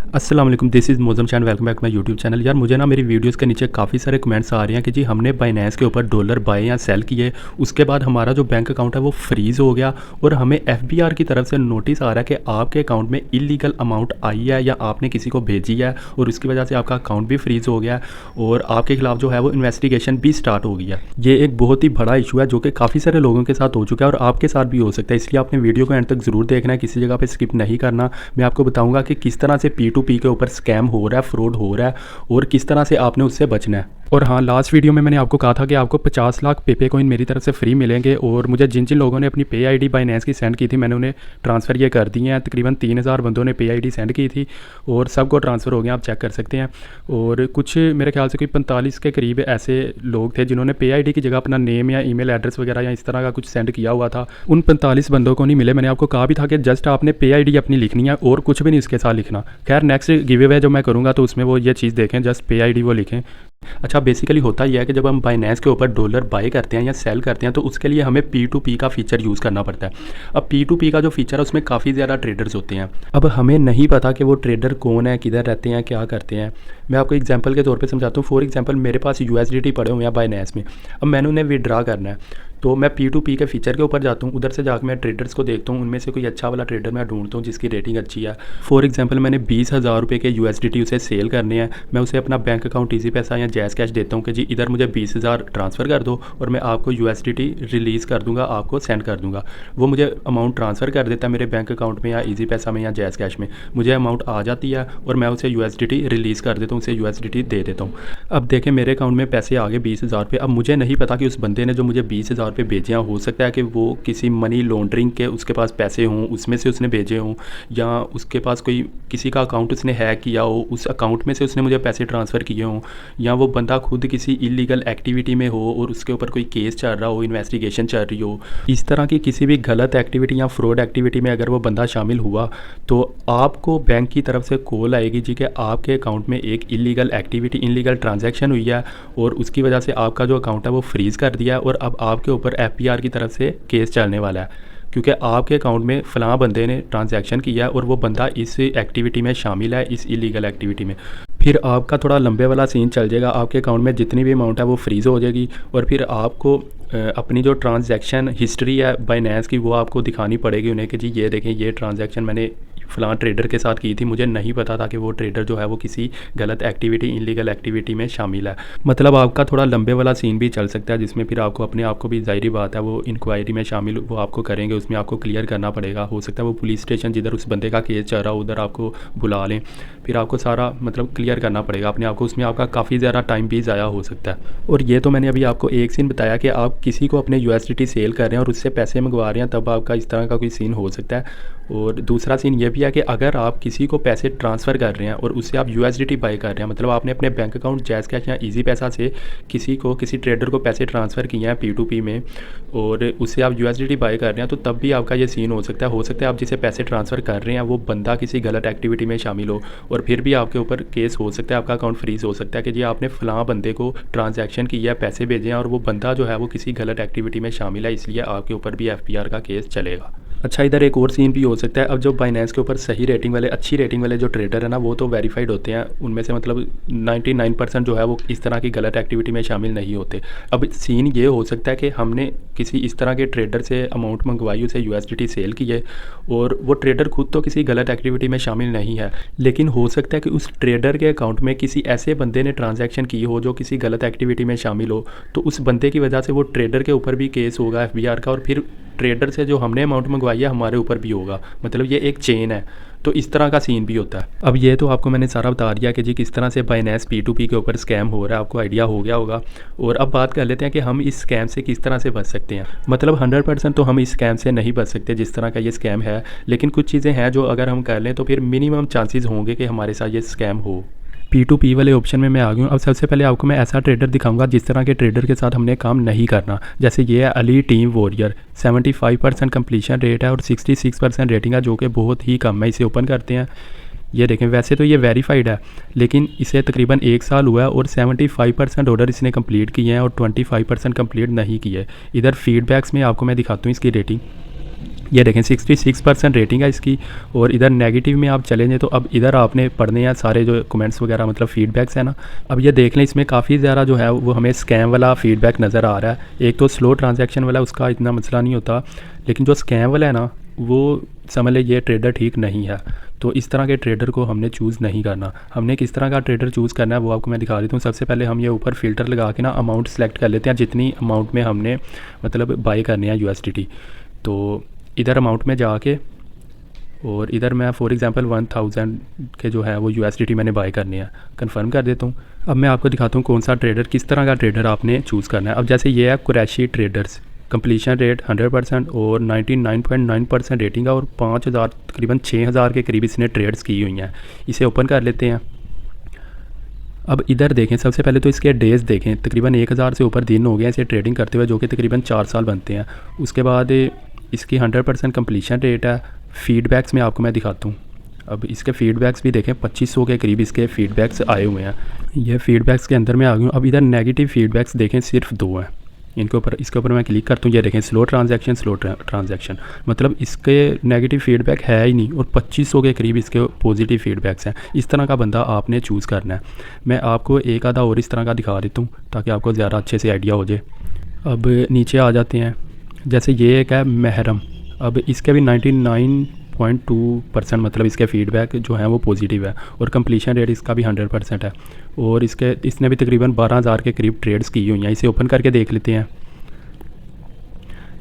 अस्सलाम वालेकुम, this is Mozam चैन, welcome back my YouTube channel. यार मुझे ना मेरी वीडियोस के नीचे काफ़ी सारे कमेंट्स आ रहे हैं कि जी हमने बाइनेंस के ऊपर डॉलर बाय या सेल किए, उसके बाद हमारा जो बैंक अकाउंट है वो फ्रीज़ हो गया और हमें एफबीआर की तरफ से नोटिस आ रहा है कि आपके अकाउंट में इलीगल अमाउंट आई है या आपने किसी को भेजी है और उसकी वजह से आपका अकाउंट भी फ्रीज़ हो गया और आपके खिलाफ जो है वो इन्वेस्टिगेशन भी स्टार्ट हो गई है। ये एक बहुत ही बड़ा इशू है जो कि काफ़ी सारे लोगों के साथ हो चुका है और आपके साथ भी हो सकता है, इसलिए आपने वीडियो को एंड तक ज़रूर देखना है, किसी जगह पर स्किप नहीं करना। मैं आपको बताऊँगा कि किस तरह से P2P के ऊपर स्कैम हो रहा है, फ्रॉड हो रहा है और किस तरह से आपने उससे बचना है। और हाँ, लास्ट वीडियो में मैंने आपको कहा था कि आपको 50 लाख पे कॉइन मेरी तरफ से फ्री मिलेंगे और मुझे जिन जिन लोगों ने अपनी पे आईडी बाइनेंस की सेंड की थी मैंने उन्हें ट्रांसफ़र ये कर दिए हैं। तकरीबन 3000 बंदों ने पे आईडी सेंड की थी और सबको ट्रांसफ़र हो गया, आप चेक कर सकते हैं। और कुछ मेरे ख्याल से कोई 45 के करीब ऐसे लोग थे जिन्होंने पे आईडी की जगह अपना नेम या ईमेल एड्रेस वगैरह या इस तरह का कुछ सेंड किया हुआ था। उन 45 बंदों को नहीं मिले। मैंने आपको कहा भी था कि जस्ट आपने पे आईडी अपनी लिखनी है और कुछ भी नहीं इसके साथ लिखना। खैर नेक्स्ट गिव अवे जो मैं करूँगा तो उसमें वो ये चीज़ देखें, जस्ट पे आईडी वो लिखें। अच्छा, बेसिकली होता यह है कि जब हम बाइनेंस के ऊपर डॉलर बाय करते हैं या सेल करते हैं तो उसके लिए हमें P2P का फ़ीचर यूज़ करना पड़ता है। अब P2P का जो फ़ीचर है उसमें काफ़ी ज़्यादा ट्रेडर्स होते हैं। अब हमें नहीं पता कि वो ट्रेडर कौन है, किधर रहते हैं, क्या करते हैं। मैं आपको एग्जांपल के तौर पे समझाता हूँ। फॉर एग्जांपल मेरे पास USDT पड़े हुए हैं बाइनेंस में, अब मैंने उन्हें विड्रा करना है तो मैं P2P के फ़ीचर के ऊपर जाता हूँ, उधर से जाकर मैं ट्रेडर्स को देखता हूँ, उनमें से कोई अच्छा वाला ट्रेडर मैं ढूंढता हूँ जिसकी रेटिंग अच्छी है। फॉर एग्जांपल मैंने 20,000 रुपये के USDT उसे सेल करने हैं, मैं उसे अपना बैंक अकाउंट ईजी पैसा या जैज़ कैश देता हूँ कि जी इधर मुझे 20,000 ट्रांसफ़र कर दो और मैं आपको USDT रिलीज़ कर दूँगा, आपको सेंड कर दूँगा। वो मुझे अमाउंट ट्रांसफ़र कर देता है मेरे बैंक अकाउंट में या ईजी पैसा में या जैज़ कैश में, मुझे अमाउंट आ जाती है और मैं उसे USDT रिलीज़ कर देता हूँ, उसे USDT दे देता हूँ। अब देखें मेरे अकाउंट में पैसे आ गए 20,000 रुपये। अब मुझे नहीं पता कि उस बंदे ने जो मुझे 20,000 रुपये भेजे हैं, हो सकता है कि वो किसी मनी लॉन्ड्रिंग के उसके पास पैसे हों, उसमें से उसने भेजे हों, या उसके पास कोई किसी का अकाउंट उसने हैक किया हो, उस अकाउंट में से उसने मुझे पैसे ट्रांसफ़र किए हों, या वो बंदा खुद किसी इलीगल एक्टिविटी में हो और उसके ऊपर कोई केस चल रहा हो, इन्वेस्टिगेशन चल रही हो। इस तरह की किसी भी गलत एक्टिविटी या फ्रॉड एक्टिविटी में अगर वो बंदा शामिल हुआ तो आपको बैंक की तरफ से कॉल आएगी जी कि आपके अकाउंट में एक इलीगल एक्टिविटी, इलीगल ट्रांजैक्शन हुई है और उसकी वजह से आपका जो अकाउंट है वो फ्रीज़ कर दिया है और अब आपके ऊपर एफबीआर की तरफ से केस चलने वाला है, क्योंकि आपके अकाउंट में फ़लाँ बंदे ने ट्रांजैक्शन किया है और वो बंदा इस एक्टिविटी में शामिल है, इस इलीगल एक्टिविटी में। फिर आपका थोड़ा लंबे वाला सीन चल जाएगा, आपके अकाउंट में जितनी भी अमाउंट है वो फ्रीज़ हो जाएगी और फिर आपको अपनी जो ट्रांजैक्शन हिस्ट्री है बाइनेंस की वो आपको दिखानी पड़ेगी उन्हें कि जी ये देखें ये ट्रांजैक्शन मैंने फ़लाँ ट्रेडर के साथ की थी, मुझे नहीं पता था कि वो ट्रेडर जो है वो किसी गलत एक्टिविटी, इलीगल एक्टिविटी में शामिल है। मतलब आपका थोड़ा लंबे वाला सीन भी चल सकता है जिसमें फिर आपको अपने आप को भी, ज़ाहिरी बात है, वो इंक्वायरी में शामिल वो आपको करेंगे, उसमें आपको क्लियर करना पड़ेगा। हो सकता है वो पुलिस स्टेशन जिधर उस बंदे का केस चल रहा हो उधर आपको बुला लें, फिर आपको सारा मतलब क्लियर करना पड़ेगा अपने आप को, उसमें आपका काफ़ी ज़्यादा टाइम भी ज़ाया हो सकता है। और ये तो मैंने अभी आपको एक सीन बताया कि आप किसी को अपने USDT सेल कर रहे हैं और उससे पैसे मंगवा रहे हैं, तब आपका इस तरह का कोई सीन हो सकता है। और दूसरा सीन ये भी है कि अगर आप किसी को पैसे ट्रांसफ़र कर रहे हैं और उससे आप USDT बाय कर रहे हैं, मतलब आपने अपने बैंक अकाउंट जैज़ कैश या ईजी पैसा से किसी ट्रेडर को पैसे ट्रांसफ़र किए हैं P2P में और उससे आप USDT बाय कर रहे हैं, तो तब भी आपका ये सीन हो सकता है। हो सकता है आप जिसे पैसे ट्रांसफ़र कर रहे हैं वो बंदा किसी गलत एक्टिविटी में शामिल हो और फिर भी आपके ऊपर केस हो सकता है, आपका अकाउंट फ्रीज़ हो सकता है कि जी आपने फ़लाँ बंदे को ट्रांजैक्शन किया है, पैसे भेजे हैं और वो बंदा जो है वो किसी गलत एक्टिविटी में शामिल है, इसलिए आपके ऊपर भी एफबीआर का केस चलेगा। अच्छा, इधर एक और सीन भी हो सकता है। अब जो बाइनेंस के ऊपर सही रेटिंग वाले, अच्छी रेटिंग वाले जो ट्रेडर है ना, वो तो वेरीफाइड होते हैं, उनमें से मतलब 99% जो है वो इस तरह की गलत एक्टिविटी में शामिल नहीं होते। अब सीन ये हो सकता है कि हमने किसी इस तरह के ट्रेडर से अमाउंट मंगवाई, उसे USDT सेल की है और वो ट्रेडर खुद तो किसी गलत एक्टिविटी में शामिल नहीं है, लेकिन हो सकता है कि उस ट्रेडर के अकाउंट में किसी ऐसे बंदे ने ट्रांजैक्शन की हो जो किसी गलत एक्टिविटी में शामिल हो, तो उस बंदे की वजह से वो ट्रेडर के ऊपर भी केस होगा एफबीआर का और फिर ट्रेडर से जो हमने अमाउंट मंगवाई है हमारे ऊपर भी होगा। मतलब ये एक चेन है, तो इस तरह का सीन भी होता है। अब ये तो आपको मैंने सारा बता दिया कि जी किस तरह से बाइनेंस P2P के ऊपर स्कैम हो रहा है, आपको आइडिया हो गया होगा। और अब बात कर लेते हैं कि हम इस स्कैम से किस तरह से बच सकते हैं। मतलब 100% तो हम इस स्कैम से नहीं बच सकते जिस तरह का ये स्कैम है, लेकिन कुछ चीज़ें हैं जो अगर हम कर लें तो फिर मिनिमम चांसेस होंगे कि हमारे साथ ये स्कैम हो। P2P वाले ऑप्शन में मैं आ गया हूँ। अब सबसे पहले आपको मैं ऐसा ट्रेडर दिखाऊंगा जिस तरह के ट्रेडर के साथ हमने काम नहीं करना। जैसे ये है Ali team warrior, 75% completion rate है और 66% रेटिंग है, जो कि बहुत ही कम है। इसे ओपन करते हैं। ये देखें, वैसे तो ये वेरीफाइड है लेकिन इसे तकरीबन 1 साल हुआ है और 75% ऑर्डर इसने कंप्लीट किए हैं और 25% कंप्लीट नहीं किए। इधर फीडबैक्स में आपको मैं दिखाता हूँ इसकी रेटिंग। ये देखें 66% रेटिंग है इसकी। और इधर नेगेटिव में आप चले जाएँ तो अब इधर आपने पढ़ने हैं सारे जो कमेंट्स वगैरह मतलब फ़ीडबैक्स हैं ना। अब ये देख लें, इसमें काफ़ी ज़्यादा जो है वो हमें स्कैम वाला फ़ीडबैक नज़र आ रहा है। एक तो स्लो ट्रांजैक्शन वाला उसका इतना मसला नहीं होता, लेकिन जो स्कैम वाला है ना वो समझ लें ये ट्रेडर ठीक नहीं है। तो इस तरह के ट्रेडर को हमने चूज़ नहीं करना। हमने किस तरह का ट्रेडर चूज़ करना है वो आपको मैं दिखा देता हूँ। सबसे पहले हम ये ऊपर फ़िल्टर लगा के ना अमाउंट सेलेक्ट कर लेते हैं, जितनी अमाउंट में हमने मतलब बाई करनी है USDT। तो इधर अमाउंट में जाके और इधर मैं फॉर एग्ज़ाम्पल 1000 के जो है वो USDT मैंने बाय करने हैं, कंफर्म कर देता हूँ। अब मैं आपको दिखाता हूँ कौन सा ट्रेडर, किस तरह का ट्रेडर आपने चूज़ करना है। अब जैसे ये है कुरैशी ट्रेडर्स, कंप्लीशन रेट 100% और 99.9% रेटिंग है और 5000 तकरीबन 6000 के करीब इसने ट्रेड्स की हुई हैं। इसे ओपन कर लेते हैं। अब इधर देखें, सबसे पहले तो इसके डेज़ देखें, तकरीबन 1000 से ऊपर दिन हो गए इसे ट्रेडिंग करते हुए, जो कि तकरीबन 4 साल बनते हैं। उसके बाद इसकी 100% कंप्लीशन रेट है। फ़ीडबैक्स में आपको मैं दिखाता हूँ। अब इसके फ़ीडबैक्स भी देखें, 2500 के करीब इसके फ़ीडबैक्स आए हुए हैं। ये फ़ीडबैक्स के अंदर मैं आ गया हूँ। अब इधर नेगेटिव फ़ीडबैक्स देखें, सिर्फ 2 हैं। इसके ऊपर मैं क्लिक करता हूँ, ये देखें स्लो ट्रांजैक्शन, मतलब इसके नेगेटिव फ़ीडबैक है ही नहीं और 2500 के करीब इसके पॉजिटिव फ़ीडबैक्स हैं। इस तरह का बंदा आपने चूज़ करना है। मैं आपको एक आधा और इस तरह का दिखा देता हूँ ताकि आपको ज़्यादा अच्छे से आइडिया हो जाए। अब नीचे आ जाते हैं, जैसे ये एक है महरम। अब इसके भी 99.2% मतलब इसके फ़ीडबैक जो हैं वो पॉजिटिव है और कंप्लीशन रेट इसका भी 100% है। और इसने भी तकरीबन 12000 के करीब ट्रेड्स की हुई हैं। इसे ओपन करके देख लेते हैं।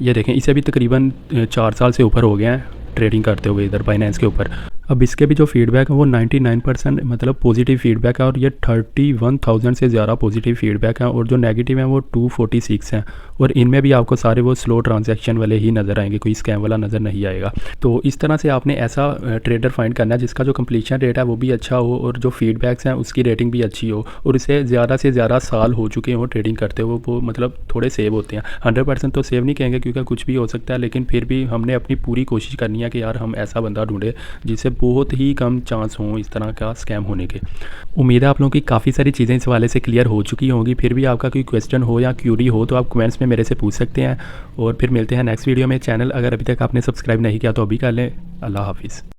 ये देखें, इसे भी तकरीबन 4 साल से ऊपर हो गए हैं ट्रेडिंग करते हुए इधर बाइनेंस के ऊपर। अब इसके भी जो फ़ीडबैक है वो 99% मतलब पॉजिटिव फ़ीडबैक है और ये 31,000 से ज़्यादा पॉजिटिव फ़ीडबैक है और जो नेगेटिव हैं वो 246 हैं। और इनमें भी आपको सारे वो स्लो ट्रांजैक्शन वाले ही नज़र आएंगे, कोई स्कैम वाला नज़र नहीं आएगा। तो इस तरह से आपने ऐसा ट्रेडर फाइंड करना है जिसका जो कंप्लीशन रेट है वो भी अच्छा हो और जो फ़ीडबैक्स हैं उसकी रेटिंग भी अच्छी हो और इसे ज़्यादा से ज़्यादा साल हो चुके हों ट्रेडिंग करते हुए, वो मतलब थोड़े सेव होते हैं। 100% तो सेव नहीं कहेंगे क्योंकि कुछ भी हो सकता है, लेकिन फिर भी हमने अपनी पूरी कोशिश करनी है कि यार हम ऐसा बंदा ढूंढे जिससे बहुत ही कम चांस हों इस तरह का स्कैम होने के। उम्मीद है आप लोगों की काफ़ी सारी चीज़ें इस हवाले से क्लियर हो चुकी होंगी। फिर भी आपका कोई क्वेश्चन हो या क्यूरी हो तो आप कमेंट्स में मेरे से पूछ सकते हैं। और फिर मिलते हैं नेक्स्ट वीडियो में। चैनल अगर अभी तक आपने सब्सक्राइब नहीं किया तो अभी कर लें। अल्लाह हाफिज़।